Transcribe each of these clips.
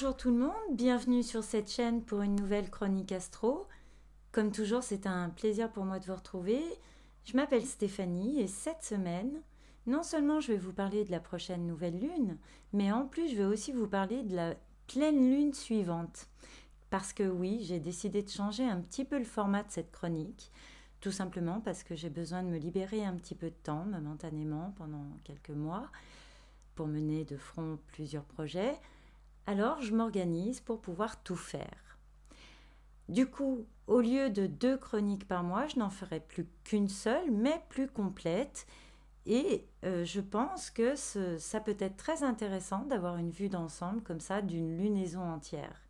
Bonjour tout le monde, bienvenue sur cette chaîne pour une nouvelle chronique astro. Comme toujours, c'est un plaisir pour moi de vous retrouver. Je m'appelle Stéphanie et cette semaine, non seulement je vais vous parler de la prochaine nouvelle lune, mais en plus je vais aussi vous parler de la pleine lune suivante. Parce que oui, j'ai décidé de changer un petit peu le format de cette chronique, tout simplement parce que j'ai besoin de me libérer un petit peu de temps momentanément pendant quelques mois pour mener de front plusieurs projets. Alors, je m'organise pour pouvoir tout faire. Du coup, au lieu de 2 chroniques par mois, je n'en ferai plus qu'une seule, mais plus complète. Et je pense que ça peut être très intéressant d'avoir une vue d'ensemble comme ça d'une lunaison entière.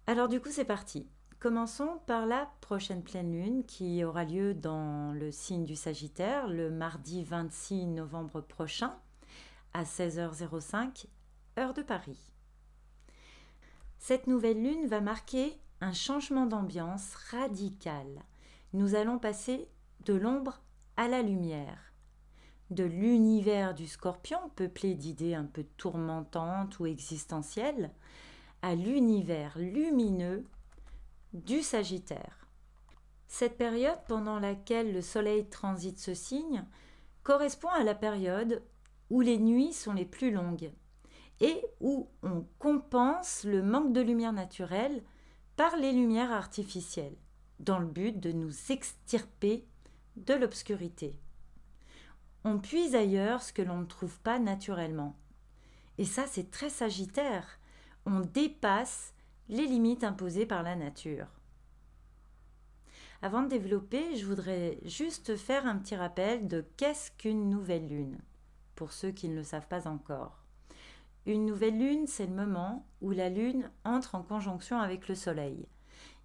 Alors du coup, c'est parti. Commençons par la prochaine pleine lune qui aura lieu dans le signe du Sagittaire le mardi 26 novembre prochain à 16h05 heure de Paris. Cette nouvelle lune va marquer un changement d'ambiance radical. Nous allons passer de l'ombre à la lumière, de l'univers du Scorpion, peuplé d'idées un peu tourmentantes ou existentielles, à l'univers lumineux du Sagittaire. Cette période pendant laquelle le Soleil transite ce signe correspond à la période où les nuits sont les plus longues et où on compense le manque de lumière naturelle par les lumières artificielles, dans le but de nous extirper de l'obscurité. On puise ailleurs ce que l'on ne trouve pas naturellement. Et ça, c'est très sagittaire. On dépasse les limites imposées par la nature. Avant de développer, je voudrais juste faire un petit rappel de qu'est-ce qu'une nouvelle lune, pour ceux qui ne le savent pas encore. Une nouvelle lune, c'est le moment où la lune entre en conjonction avec le soleil.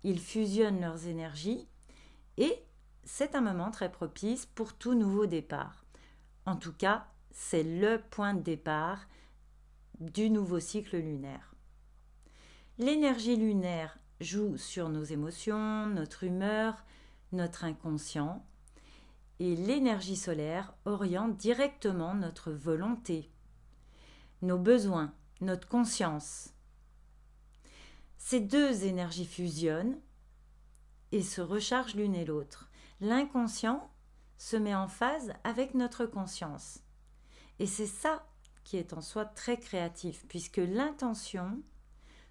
Ils fusionnent leurs énergies et c'est un moment très propice pour tout nouveau départ. En tout cas, c'est le point de départ du nouveau cycle lunaire. L'énergie lunaire joue sur nos émotions, notre humeur, notre inconscient et l'énergie solaire oriente directement notre volonté, nos besoins, notre conscience. Ces deux énergies fusionnent et se rechargent l'une et l'autre. L'inconscient se met en phase avec notre conscience. Et c'est ça qui est en soi très créatif, puisque l'intention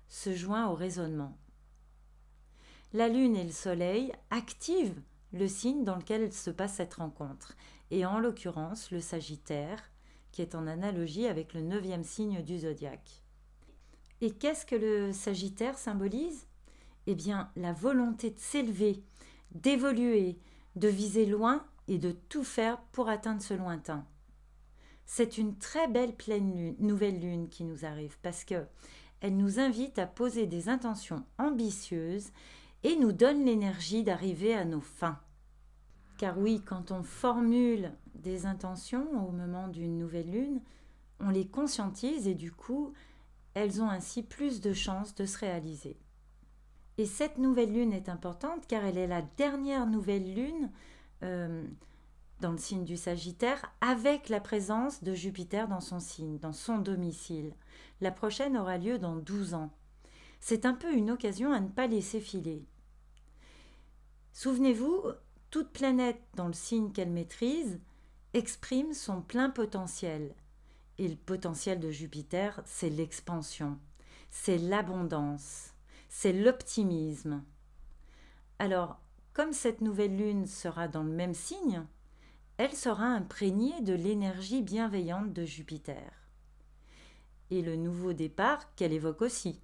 se joint au raisonnement. La Lune et le Soleil activent le signe dans lequel se passe cette rencontre, et en l'occurrence le Sagittaire, qui est en analogie avec le 9e signe du zodiaque. Et qu'est-ce que le Sagittaire symbolise ? Eh bien, la volonté de s'élever, d'évoluer, de viser loin et de tout faire pour atteindre ce lointain. C'est une très belle nouvelle lune qui nous arrive parce qu'elle nous invite à poser des intentions ambitieuses et nous donne l'énergie d'arriver à nos fins. Car oui, quand on formule des intentions au moment d'une nouvelle lune, on les conscientise et du coup, elles ont ainsi plus de chances de se réaliser. Et cette nouvelle lune est importante car elle est la dernière nouvelle lune dans le signe du Sagittaire avec la présence de Jupiter dans son signe, dans son domicile. La prochaine aura lieu dans 12 ans. C'est un peu une occasion à ne pas laisser filer. Souvenez-vous, toute planète dans le signe qu'elle maîtrise exprime son plein potentiel. Et le potentiel de Jupiter, c'est l'expansion, c'est l'abondance, c'est l'optimisme. Alors, comme cette nouvelle lune sera dans le même signe, elle sera imprégnée de l'énergie bienveillante de Jupiter. Et le nouveau départ qu'elle évoque aussi.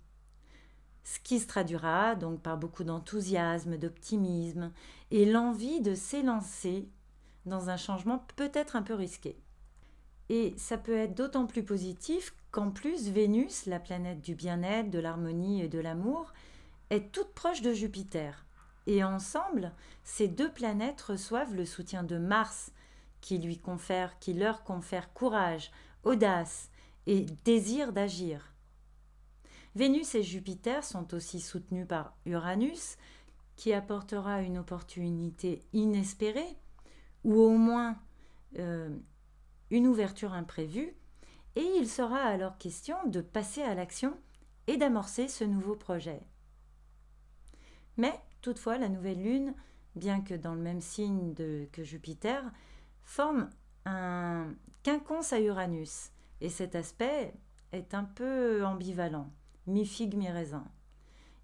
Ce qui se traduira donc par beaucoup d'enthousiasme, d'optimisme et l'envie de s'élancer dans un changement peut-être un peu risqué. Et ça peut être d'autant plus positif qu'en plus Vénus, la planète du bien-être, de l'harmonie et de l'amour, est toute proche de Jupiter. Et ensemble, ces deux planètes reçoivent le soutien de Mars qui leur confère courage, audace et désir d'agir. Vénus et Jupiter sont aussi soutenus par Uranus, qui apportera une opportunité inespérée, ou au moins une ouverture imprévue, et il sera alors question de passer à l'action et d'amorcer ce nouveau projet. Mais toutefois, la nouvelle lune, bien que dans le même signe que Jupiter, forme un quinconce à Uranus, et cet aspect est un peu ambivalent, mi-figue, mi-raisin.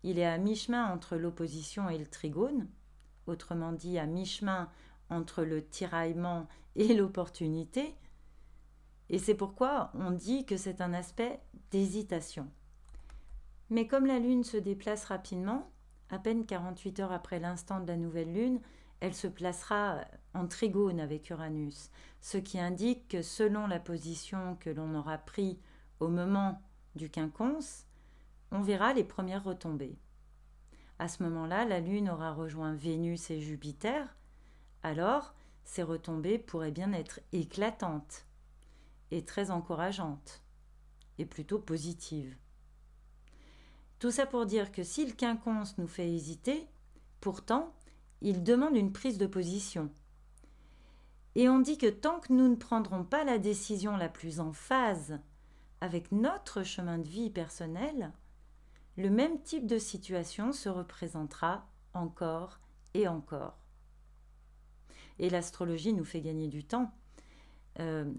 Il est à mi-chemin entre l'opposition et le trigone, autrement dit à mi-chemin entre le tiraillement et l'opportunité, et c'est pourquoi on dit que c'est un aspect d'hésitation. Mais comme la Lune se déplace rapidement, à peine 48 heures après l'instant de la nouvelle Lune, elle se placera en trigone avec Uranus, ce qui indique que selon la position que l'on aura prise au moment du quinconce, on verra les premières retombées. À ce moment-là, la Lune aura rejoint Vénus et Jupiter, alors ces retombées pourraient bien être éclatantes et très encourageantes, et plutôt positives. Tout ça pour dire que si le quinconce nous fait hésiter, pourtant, il demande une prise de position. Et on dit que tant que nous ne prendrons pas la décision la plus en phase avec notre chemin de vie personnel, le même type de situation se représentera encore et encore. Et l'astrologie nous fait gagner du temps,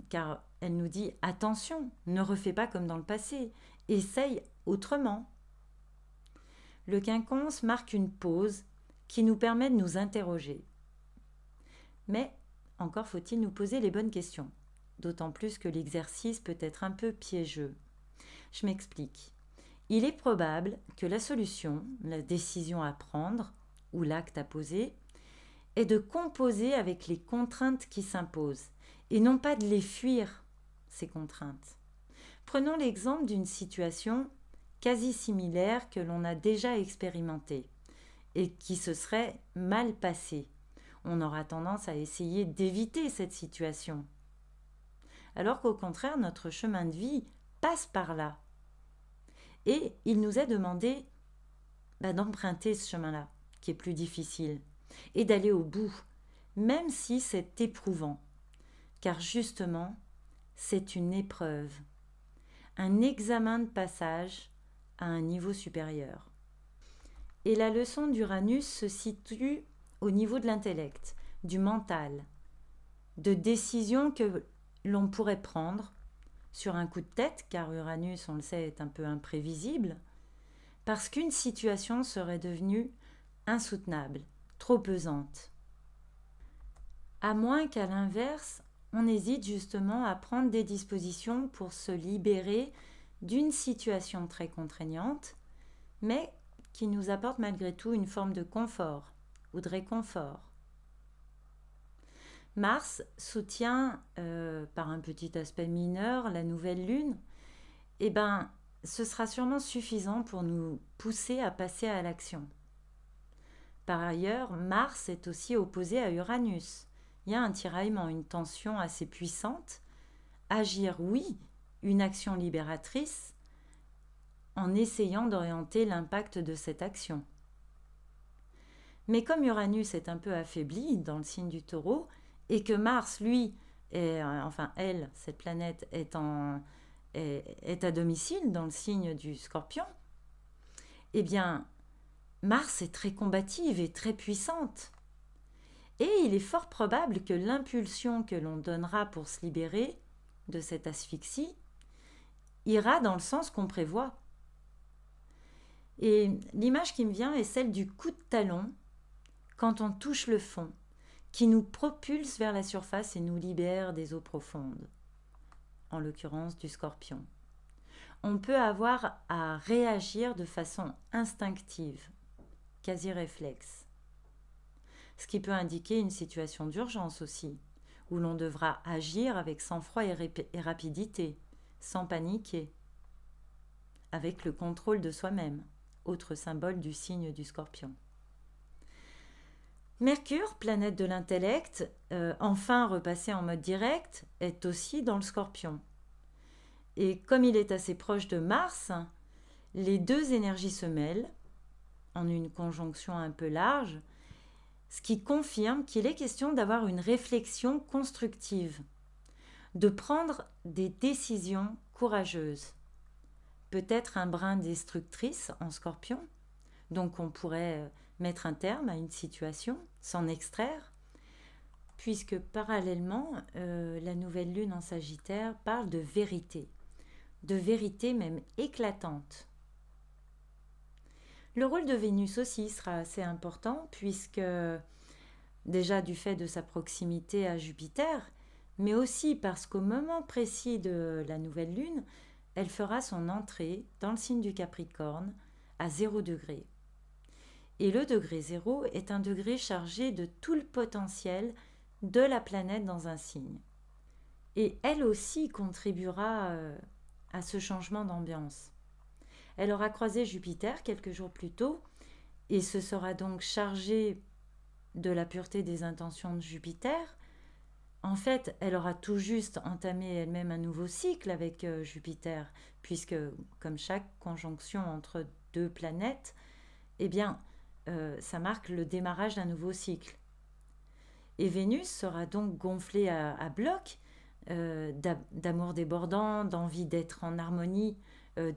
car elle nous dit « Attention, ne refais pas comme dans le passé, essaye autrement ». Le quinconce marque une pause qui nous permet de nous interroger. Mais encore faut-il nous poser les bonnes questions, d'autant plus que l'exercice peut être un peu piégeux. Je m'explique. Il est probable que la solution, la décision à prendre ou l'acte à poser, est de composer avec les contraintes qui s'imposent et non pas de les fuir, ces contraintes. Prenons l'exemple d'une situation quasi similaire que l'on a déjà expérimentée et qui se serait mal passée. On aura tendance à essayer d'éviter cette situation. Alors qu'au contraire, notre chemin de vie passe par là. Et il nous est demandé d'emprunter ce chemin-là, qui est plus difficile, et d'aller au bout, même si c'est éprouvant. Car justement, c'est une épreuve, un examen de passage à un niveau supérieur. Et la leçon d'Uranus se situe au niveau de l'intellect, du mental, de décisions que l'on pourrait prendre sur un coup de tête, car Uranus, on le sait, est un peu imprévisible, parce qu'une situation serait devenue insoutenable, trop pesante. À moins qu'à l'inverse, on hésite justement à prendre des dispositions pour se libérer d'une situation très contraignante, mais qui nous apporte malgré tout une forme de confort ou de réconfort. Mars soutient, par un petit aspect mineur, la nouvelle lune. Ce sera sûrement suffisant pour nous pousser à passer à l'action. Par ailleurs, Mars est aussi opposé à Uranus. Il y a un tiraillement, une tension assez puissante. Agir, oui, une action libératrice, en essayant d'orienter l'impact de cette action. Mais comme Uranus est un peu affaibli dans le signe du Taureau, et que Mars, lui, cette planète, est à domicile dans le signe du Scorpion, eh bien, Mars est très combative et très puissante. Et il est fort probable que l'impulsion que l'on donnera pour se libérer de cette asphyxie ira dans le sens qu'on prévoit. Et l'image qui me vient est celle du coup de talon quand on touche le fond, qui nous propulse vers la surface et nous libère des eaux profondes, en l'occurrence du Scorpion. On peut avoir à réagir de façon instinctive, quasi réflexe, ce qui peut indiquer une situation d'urgence aussi, où l'on devra agir avec sang-froid et rapidité, sans paniquer, avec le contrôle de soi-même, autre symbole du signe du Scorpion. Mercure, planète de l'intellect, enfin repassé en mode direct, est aussi dans le Scorpion. Et comme il est assez proche de Mars, les deux énergies se mêlent en une conjonction un peu large, ce qui confirme qu'il est question d'avoir une réflexion constructive, de prendre des décisions courageuses. Peut-être un brin destructrice en Scorpion, donc on pourrait mettre un terme à une situation, s'en extraire, puisque parallèlement, la nouvelle lune en Sagittaire parle de vérité même éclatante. Le rôle de Vénus aussi sera assez important, puisque déjà du fait de sa proximité à Jupiter, mais aussi parce qu'au moment précis de la nouvelle lune, elle fera son entrée dans le signe du Capricorne à 0 degré. Et le degré 0 est un degré chargé de tout le potentiel de la planète dans un signe. Et elle aussi contribuera à ce changement d'ambiance. Elle aura croisé Jupiter quelques jours plus tôt et se sera donc chargée de la pureté des intentions de Jupiter. En fait, elle aura tout juste entamé elle-même un nouveau cycle avec Jupiter, puisque comme chaque conjonction entre deux planètes, eh bien, ça marque le démarrage d'un nouveau cycle. Et Vénus sera donc gonflée à bloc d'amour débordant, d'envie d'être en harmonie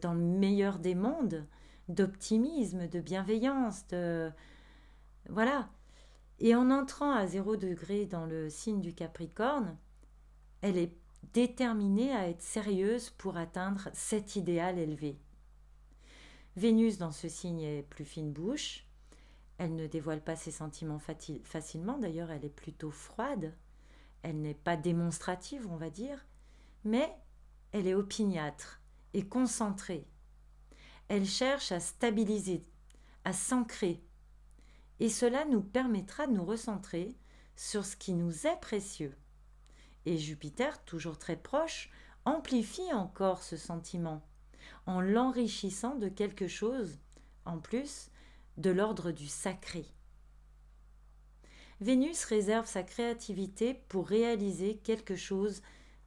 dans le meilleur des mondes, d'optimisme, de bienveillance, voilà. Et en entrant à 0 degré dans le signe du Capricorne, elle est déterminée à être sérieuse pour atteindre cet idéal élevé. Vénus dans ce signe est plus fine bouche, elle ne dévoile pas ses sentiments facilement, d'ailleurs elle est plutôt froide, elle n'est pas démonstrative on va dire, mais elle est opiniâtre et concentrée. Elle cherche à stabiliser, à s'ancrer, et cela nous permettra de nous recentrer sur ce qui nous est précieux. Et Jupiter, toujours très proche, amplifie encore ce sentiment en l'enrichissant de quelque chose en plus de l'ordre du sacré. Vénus réserve sa créativité pour réaliser quelque chose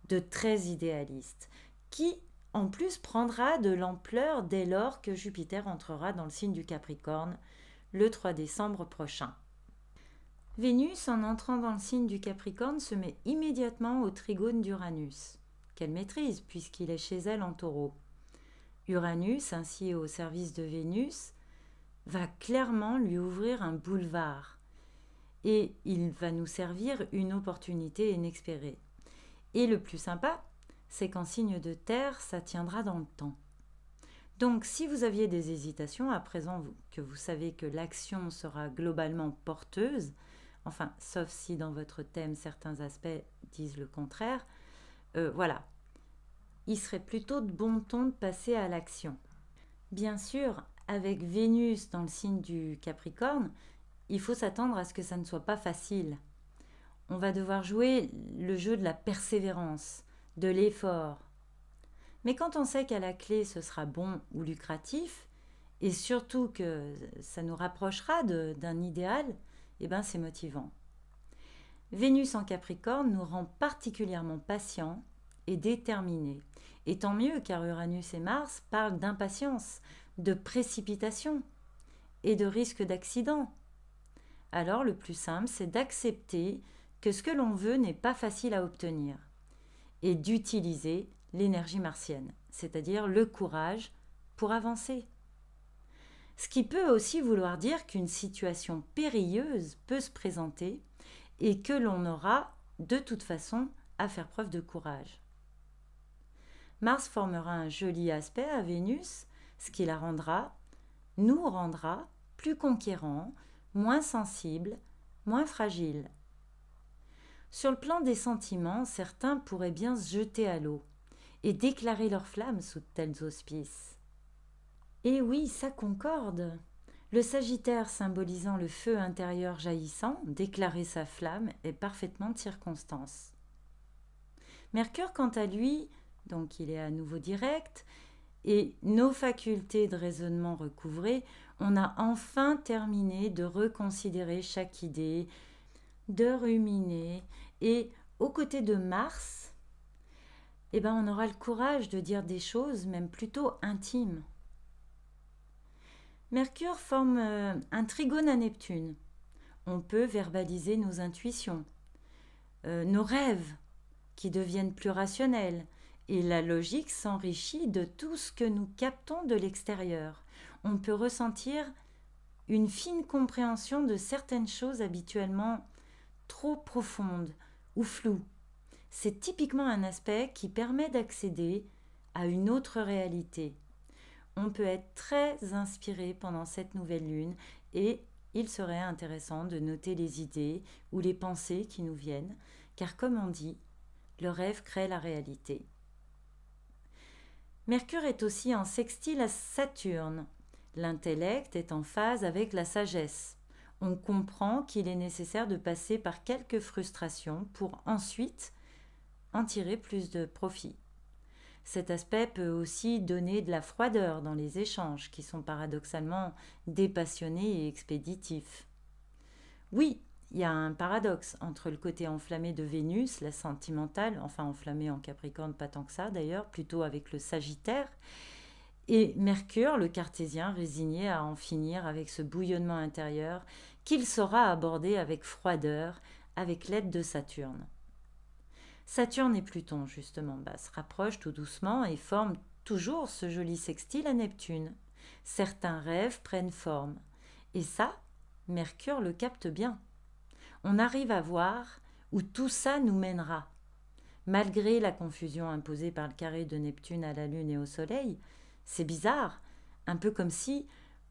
de très idéaliste, qui en plus prendra de l'ampleur dès lors que Jupiter entrera dans le signe du Capricorne le 3 décembre prochain. Vénus, en entrant dans le signe du Capricorne, se met immédiatement au trigone d'Uranus, qu'elle maîtrise puisqu'il est chez elle en Taureau. Uranus, ainsi au service de Vénus, va clairement lui ouvrir un boulevard et il va nous servir une opportunité inespérée. Et le plus sympa, c'est qu'en signe de terre, ça tiendra dans le temps. Donc si vous aviez des hésitations, à présent que vous savez que l'action sera globalement porteuse, enfin sauf si dans votre thème certains aspects disent le contraire, voilà, il serait plutôt de bon ton de passer à l'action. Bien sûr, avec Vénus dans le signe du Capricorne, il faut s'attendre à ce que ça ne soit pas facile. On va devoir jouer le jeu de la persévérance, de l'effort. Mais quand on sait qu'à la clé ce sera bon ou lucratif, et surtout que ça nous rapprochera d'un idéal, eh ben c'est motivant. Vénus en Capricorne nous rend particulièrement patients et déterminés. Et tant mieux car Uranus et Mars parlent d'impatience, de précipitation et de risque d'accident. Alors le plus simple, c'est d'accepter que ce que l'on veut n'est pas facile à obtenir et d'utiliser l'énergie martienne, c'est-à-dire le courage pour avancer. Ce qui peut aussi vouloir dire qu'une situation périlleuse peut se présenter et que l'on aura de toute façon à faire preuve de courage. Mars formera un joli aspect à Vénus, ce qui nous rendra plus conquérants, moins sensibles, moins fragiles. Sur le plan des sentiments, certains pourraient bien se jeter à l'eau et déclarer leur flamme sous de tels auspices. Et oui, ça concorde. Le Sagittaire symbolisant le feu intérieur jaillissant, déclarer sa flamme est parfaitement de circonstance. Mercure, quant à lui, donc il est à nouveau direct, et nos facultés de raisonnement recouvrées, on a enfin terminé de reconsidérer chaque idée, de ruminer, et aux côtés de Mars, eh ben on aura le courage de dire des choses même plutôt intimes. Mercure forme un trigone à Neptune. On peut verbaliser nos intuitions, nos rêves, qui deviennent plus rationnelles, et la logique s'enrichit de tout ce que nous captons de l'extérieur. On peut ressentir une fine compréhension de certaines choses habituellement trop profondes ou floues. C'est typiquement un aspect qui permet d'accéder à une autre réalité. On peut être très inspiré pendant cette nouvelle lune et il serait intéressant de noter les idées ou les pensées qui nous viennent, car comme on dit, le rêve crée la réalité. Mercure est aussi en sextile à Saturne. L'intellect est en phase avec la sagesse. On comprend qu'il est nécessaire de passer par quelques frustrations pour ensuite en tirer plus de profit. Cet aspect peut aussi donner de la froideur dans les échanges qui sont paradoxalement dépassionnés et expéditifs. Oui, il y a un paradoxe entre le côté enflammé de Vénus, la sentimentale, enfin enflammée en Capricorne, pas tant que ça d'ailleurs, plutôt avec le Sagittaire, et Mercure, le cartésien, résigné à en finir avec ce bouillonnement intérieur qu'il saura aborder avec froideur, avec l'aide de Saturne. Saturne et Pluton, justement, se rapprochent tout doucement et forment toujours ce joli sextile à Neptune. Certains rêves prennent forme. Et ça, Mercure le capte bien. On arrive à voir où tout ça nous mènera. Malgré la confusion imposée par le carré de Neptune à la Lune et au Soleil, c'est bizarre, un peu comme si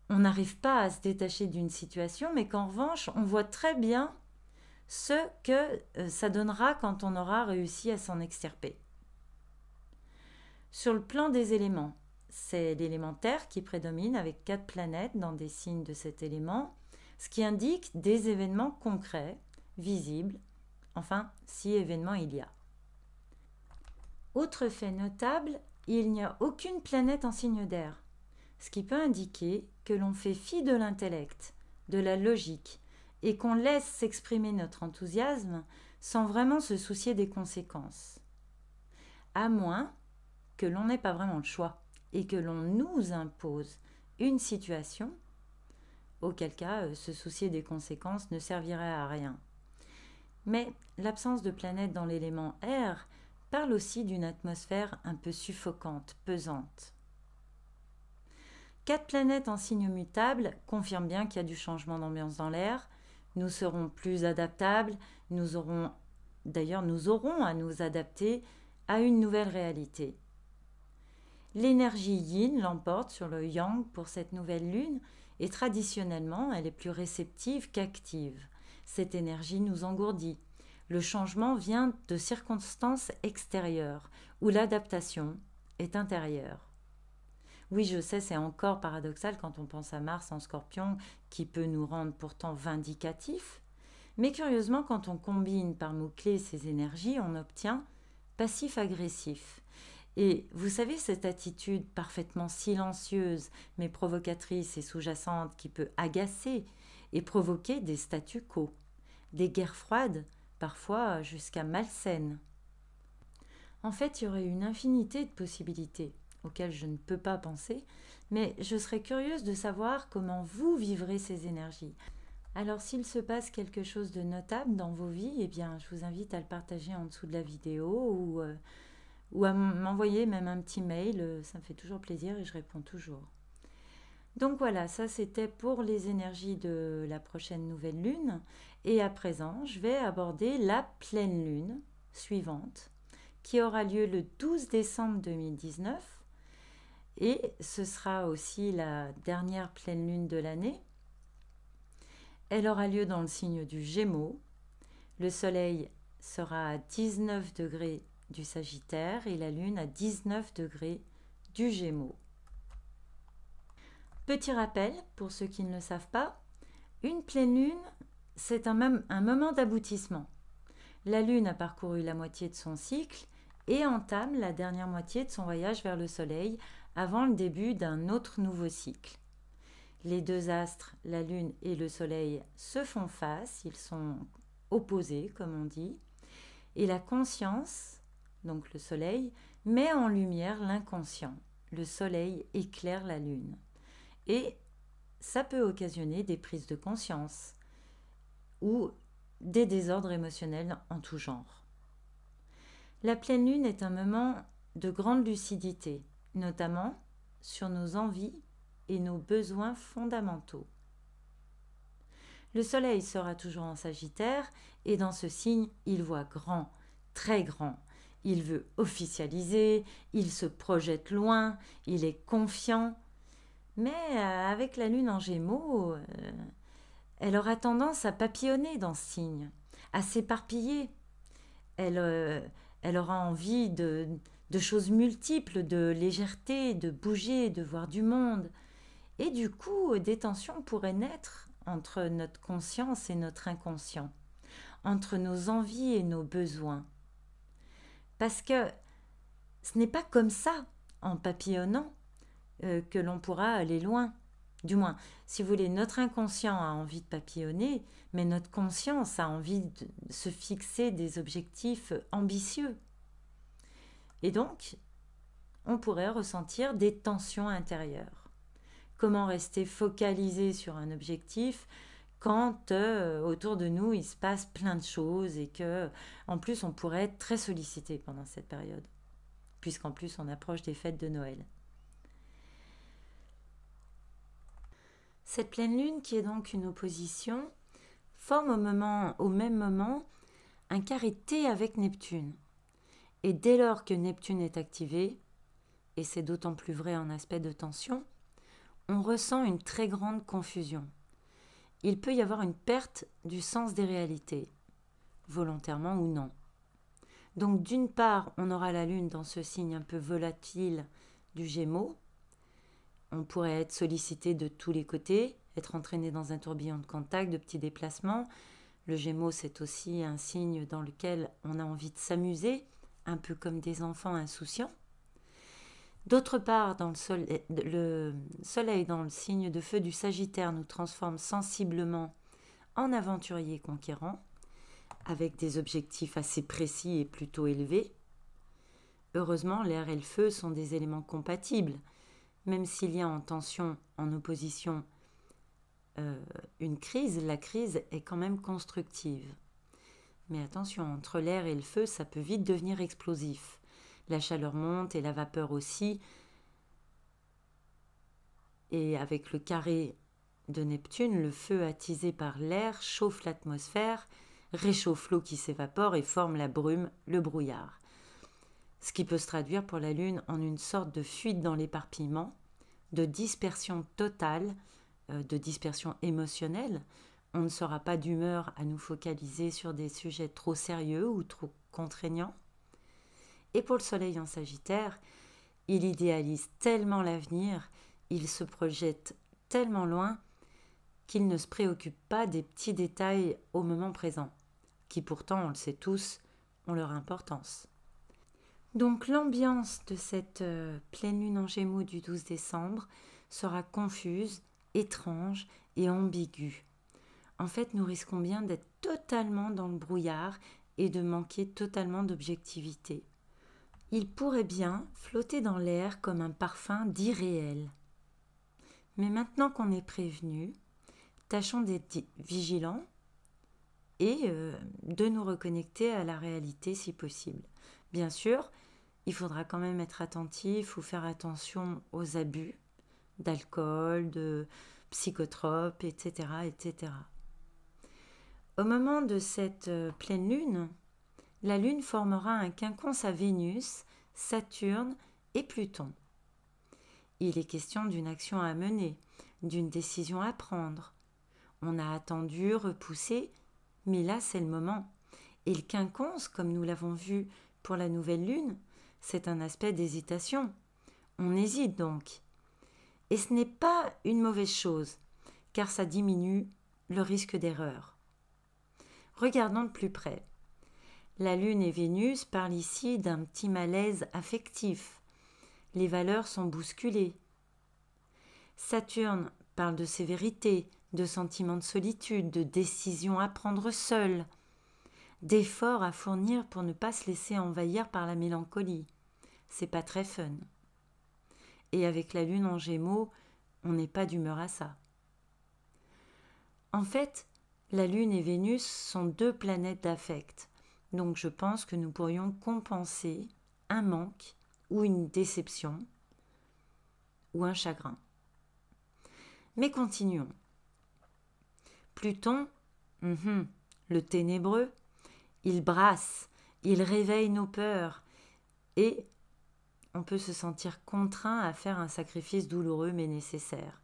on n'arrive pas à se détacher d'une situation, mais qu'en revanche, on voit très bien ce que ça donnera quand on aura réussi à s'en extirper. Sur le plan des éléments, c'est l'élément Terre qui prédomine avec 4 planètes dans des signes de cet élément, ce qui indique des événements concrets, visibles, enfin, si événements il y a. Autre fait notable, il n'y a aucune planète en signe d'air, ce qui peut indiquer que l'on fait fi de l'intellect, de la logique, et qu'on laisse s'exprimer notre enthousiasme sans vraiment se soucier des conséquences. À moins que l'on n'ait pas vraiment le choix et que l'on nous impose une situation, auquel cas se soucier des conséquences ne servirait à rien. Mais l'absence de planète dans l'élément air parle aussi d'une atmosphère un peu suffocante, pesante. 4 planètes en signe mutable confirment bien qu'il y a du changement d'ambiance dans l'air. Nous serons plus adaptables, nous aurons à nous adapter à une nouvelle réalité. L'énergie yin l'emporte sur le yang pour cette nouvelle lune et traditionnellement, elle est plus réceptive qu'active. Cette énergie nous engourdit. Le changement vient de circonstances extérieures où l'adaptation est intérieure. Oui, je sais, c'est encore paradoxal quand on pense à Mars en Scorpion, qui peut nous rendre pourtant vindicatifs. Mais curieusement, quand on combine par mots-clés ces énergies, on obtient passif-agressif. Et vous savez, cette attitude parfaitement silencieuse, mais provocatrice et sous-jacente qui peut agacer et provoquer des statu quo, des guerres froides, parfois jusqu'à malsaines. En fait, il y aurait une infinité de possibilités auxquelles je ne peux pas penser, mais je serais curieuse de savoir comment vous vivrez ces énergies. Alors s'il se passe quelque chose de notable dans vos vies, eh bien, je vous invite à le partager en dessous de la vidéo ou à m'envoyer même un petit mail, ça me fait toujours plaisir et je réponds toujours. Donc voilà, ça c'était pour les énergies de la prochaine nouvelle lune. Et à présent, je vais aborder la pleine lune suivante, qui aura lieu le 12 décembre 2019. Et ce sera aussi la dernière pleine lune de l'année. Elle aura lieu dans le signe du Gémeaux. Le soleil sera à 19 degrés du Sagittaire et la lune à 19 degrés du Gémeaux. Petit rappel, pour ceux qui ne le savent pas, une pleine lune, c'est un moment d'aboutissement. La lune a parcouru la moitié de son cycle et entame la dernière moitié de son voyage vers le soleil avant le début d'un autre nouveau cycle. Les deux astres, la lune et le soleil, se font face, ils sont opposés comme on dit, et la conscience, donc le soleil, met en lumière l'inconscient. Le soleil éclaire la lune. Et ça peut occasionner des prises de conscience ou des désordres émotionnels en tout genre. La pleine lune est un moment de grande lucidité, notamment sur nos envies et nos besoins fondamentaux. Le soleil sera toujours en Sagittaire et dans ce signe, il voit grand, très grand. Il veut officialiser, il se projette loin, il est confiant. Mais avec la lune en Gémeaux, elle aura tendance à papillonner dans ce signe, à s'éparpiller. Elle aura envie de choses multiples, de légèreté, de bouger, de voir du monde. Et du coup, des tensions pourraient naître entre notre conscience et notre inconscient, entre nos envies et nos besoins. Parce que ce n'est pas comme ça, en papillonnant, que l'on pourra aller loin. Du moins, si vous voulez, notre inconscient a envie de papillonner, mais notre conscience a envie de se fixer des objectifs ambitieux. Et donc, on pourrait ressentir des tensions intérieures. Comment rester focalisé sur un objectif quand autour de nous il se passe plein de choses et que en plus on pourrait être très sollicité pendant cette période, puisqu'en plus on approche des fêtes de Noël. Cette pleine lune, qui est donc une opposition, forme au même moment un carré T avec Neptune. Et dès lors que Neptune est activé, et c'est d'autant plus vrai en aspect de tension, on ressent une très grande confusion. Il peut y avoir une perte du sens des réalités, volontairement ou non. Donc d'une part, on aura la lune dans ce signe un peu volatile du Gémeaux. On pourrait être sollicité de tous les côtés, être entraîné dans un tourbillon de contact, de petits déplacements. Le Gémeaux, c'est aussi un signe dans lequel on a envie de s'amuser, un peu comme des enfants insouciants. D'autre part, le soleil dans le signe de feu du Sagittaire nous transforme sensiblement en aventuriers conquérants, avec des objectifs assez précis et plutôt élevés. Heureusement, l'air et le feu sont des éléments compatibles, même s'il y a en tension, en opposition, une crise, la crise est quand même constructive. Mais attention, entre l'air et le feu, ça peut vite devenir explosif. La chaleur monte et la vapeur aussi. Et avec le carré de Neptune, le feu attisé par l'air chauffe l'atmosphère, réchauffe l'eau qui s'évapore et forme la brume, le brouillard. Ce qui peut se traduire pour la Lune en une sorte de fuite dans l'éparpillement, de dispersion totale, de dispersion émotionnelle. On ne sera pas d'humeur à nous focaliser sur des sujets trop sérieux ou trop contraignants. Et pour le Soleil en Sagittaire, il idéalise tellement l'avenir, il se projette tellement loin qu'il ne se préoccupe pas des petits détails au moment présent, qui pourtant, on le sait tous, ont leur importance. Donc l'ambiance de cette pleine lune en Gémeaux du 12 décembre sera confuse, étrange et ambiguë. En fait, nous risquons bien d'être totalement dans le brouillard et de manquer totalement d'objectivité. Il pourrait bien flotter dans l'air comme un parfum d'irréel. Mais maintenant qu'on est prévenu, tâchons d'être vigilants et de nous reconnecter à la réalité si possible. Bien sûr, il faudra quand même être attentif ou faire attention aux abus d'alcool, de psychotropes, etc., etc. Au moment de cette pleine lune, la Lune formera un quinconce à Vénus, Saturne et Pluton. Il est question d'une action à mener, d'une décision à prendre. On a attendu, repoussé, mais là c'est le moment. Et le quinconce, comme nous l'avons vu pour la nouvelle Lune, c'est un aspect d'hésitation. On hésite donc. Et ce n'est pas une mauvaise chose, car ça diminue le risque d'erreur. Regardons de plus près. La Lune et Vénus parlent ici d'un petit malaise affectif. Les valeurs sont bousculées. Saturne parle de sévérité, de sentiments de solitude, de décisions à prendre seule, d'efforts à fournir pour ne pas se laisser envahir par la mélancolie. C'est pas très fun. Et avec la Lune en Gémeaux, on n'est pas d'humeur à ça. En fait, la Lune et Vénus sont deux planètes d'affect, Donc je pense que nous pourrions compenser un manque ou une déception ou un chagrin. Mais continuons. Pluton, le ténébreux, il brasse, il réveille nos peurs et on peut se sentir contraint à faire un sacrifice douloureux mais nécessaire.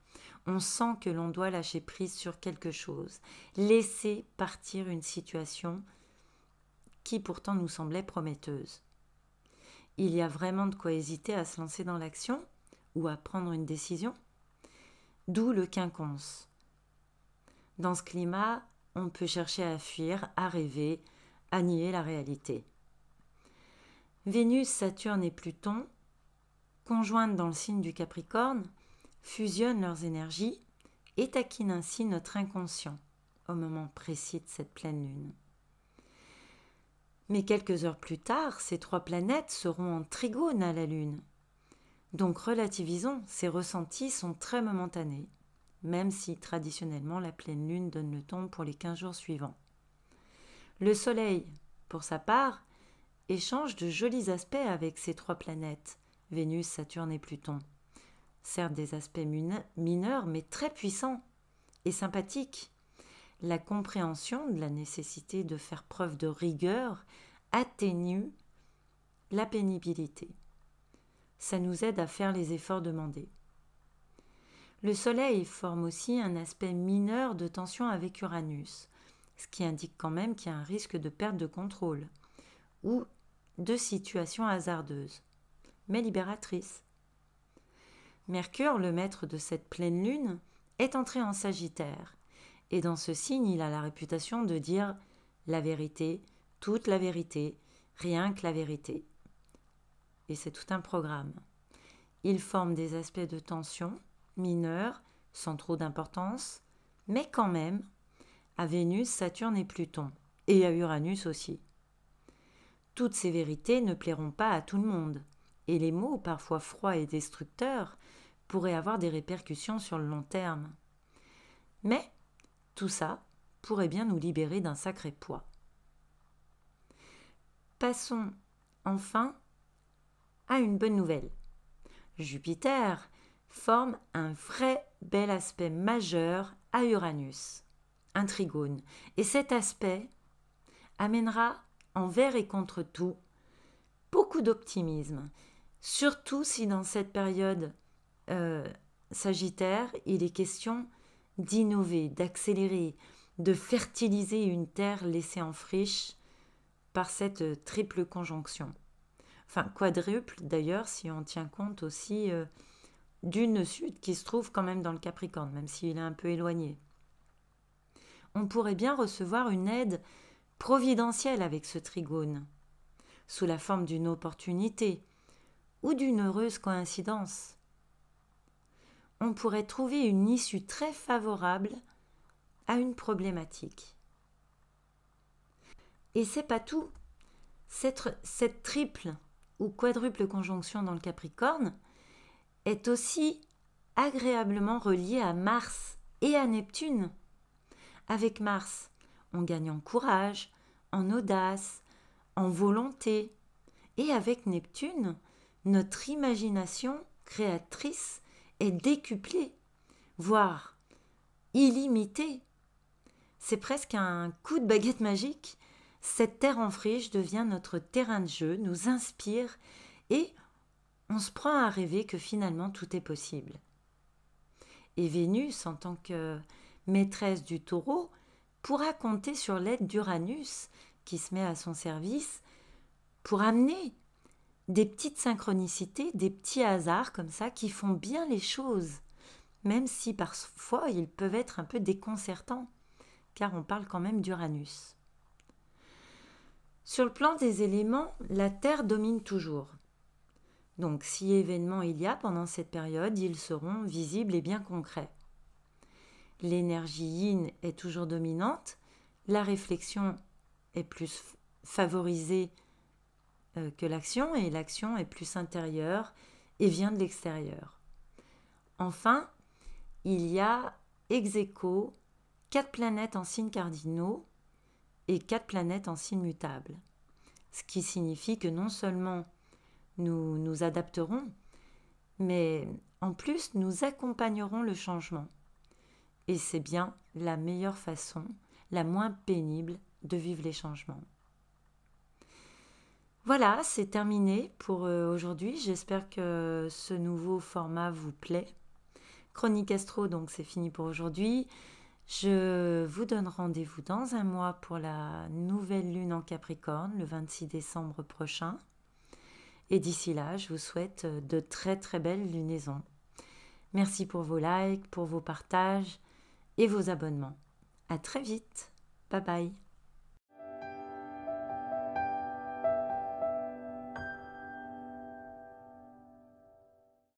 On sent que l'on doit lâcher prise sur quelque chose, laisser partir une situation qui pourtant nous semblait prometteuse. Il y a vraiment de quoi hésiter à se lancer dans l'action ou à prendre une décision. D'où le quinconce. Dans ce climat, on peut chercher à fuir, à rêver, à nier la réalité. Vénus, Saturne et Pluton, conjointes dans le signe du Capricorne, fusionnent leurs énergies et taquinent ainsi notre inconscient au moment précis de cette pleine lune. Mais quelques heures plus tard, ces 3 planètes seront en trigone à la Lune. Donc relativisons, ces ressentis sont très momentanés, même si traditionnellement la pleine lune donne le ton pour les 15 jours suivants. Le Soleil, pour sa part, échange de jolis aspects avec ces 3 planètes, Vénus, Saturne et Pluton. Certes des aspects mineurs, mais très puissants et sympathiques. La compréhension de la nécessité de faire preuve de rigueur atténue la pénibilité. Ça nous aide à faire les efforts demandés. Le Soleil forme aussi un aspect mineur de tension avec Uranus, ce qui indique quand même qu'il y a un risque de perte de contrôle ou de situation hasardeuse, mais libératrice. Mercure, le maître de cette pleine lune, est entré en Sagittaire, et dans ce signe, il a la réputation de dire la vérité, toute la vérité, rien que la vérité. Et c'est tout un programme. Il forme des aspects de tension, mineurs, sans trop d'importance, mais quand même, à Vénus, Saturne et Pluton, et à Uranus aussi. Toutes ces vérités ne plairont pas à tout le monde, et les mots, parfois froids et destructeurs, pourraient avoir des répercussions sur le long terme. Mais tout ça pourrait bien nous libérer d'un sacré poids. Passons enfin à une bonne nouvelle. Jupiter forme un vrai bel aspect majeur à Uranus, un trigone. Et cet aspect amènera envers et contre tout beaucoup d'optimisme, surtout si dans cette période Sagittaire, il est question d'innover, d'accélérer, de fertiliser une terre laissée en friche par cette triple conjonction. Enfin, quadruple d'ailleurs, si on tient compte aussi d'une sud qui se trouve quand même dans le Capricorne, même s'il est un peu éloigné. On pourrait bien recevoir une aide providentielle avec ce trigone, sous la forme d'une opportunité ou d'une heureuse coïncidence. On pourrait trouver une issue très favorable à une problématique. Et c'est pas tout. Cette triple ou quadruple conjonction dans le Capricorne est aussi agréablement reliée à Mars et à Neptune. Avec Mars, on gagne en courage, en audace, en volonté. Et avec Neptune, notre imagination créatrice est décuplée, voire illimitée. C'est presque un coup de baguette magique. Cette terre en friche devient notre terrain de jeu, nous inspire et on se prend à rêver que finalement tout est possible. Et Vénus, en tant que maîtresse du Taureau, pourra compter sur l'aide d'Uranus qui se met à son service pour amener des petites synchronicités, des petits hasards comme ça qui font bien les choses, même si parfois ils peuvent être un peu déconcertants, car on parle quand même d'Uranus. Sur le plan des éléments, la Terre domine toujours. Donc si événements il y a pendant cette période, ils seront visibles et bien concrets. L'énergie yin est toujours dominante, la réflexion est plus favorisée que l'action, et l'action est plus intérieure et vient de l'extérieur. Enfin, il y a ex aequo 4 planètes en signes cardinaux et 4 planètes en signes mutables. Ce qui signifie que non seulement nous nous adapterons, mais en plus nous accompagnerons le changement. Et c'est bien la meilleure façon, la moins pénible de vivre les changements. Voilà, c'est terminé pour aujourd'hui. J'espère que ce nouveau format vous plaît. Chronique Astro, donc c'est fini pour aujourd'hui. Je vous donne rendez-vous dans un mois pour la nouvelle lune en Capricorne, le 26 décembre prochain. Et d'ici là, je vous souhaite de très très belles lunaisons. Merci pour vos likes, pour vos partages et vos abonnements. À très vite. Bye bye.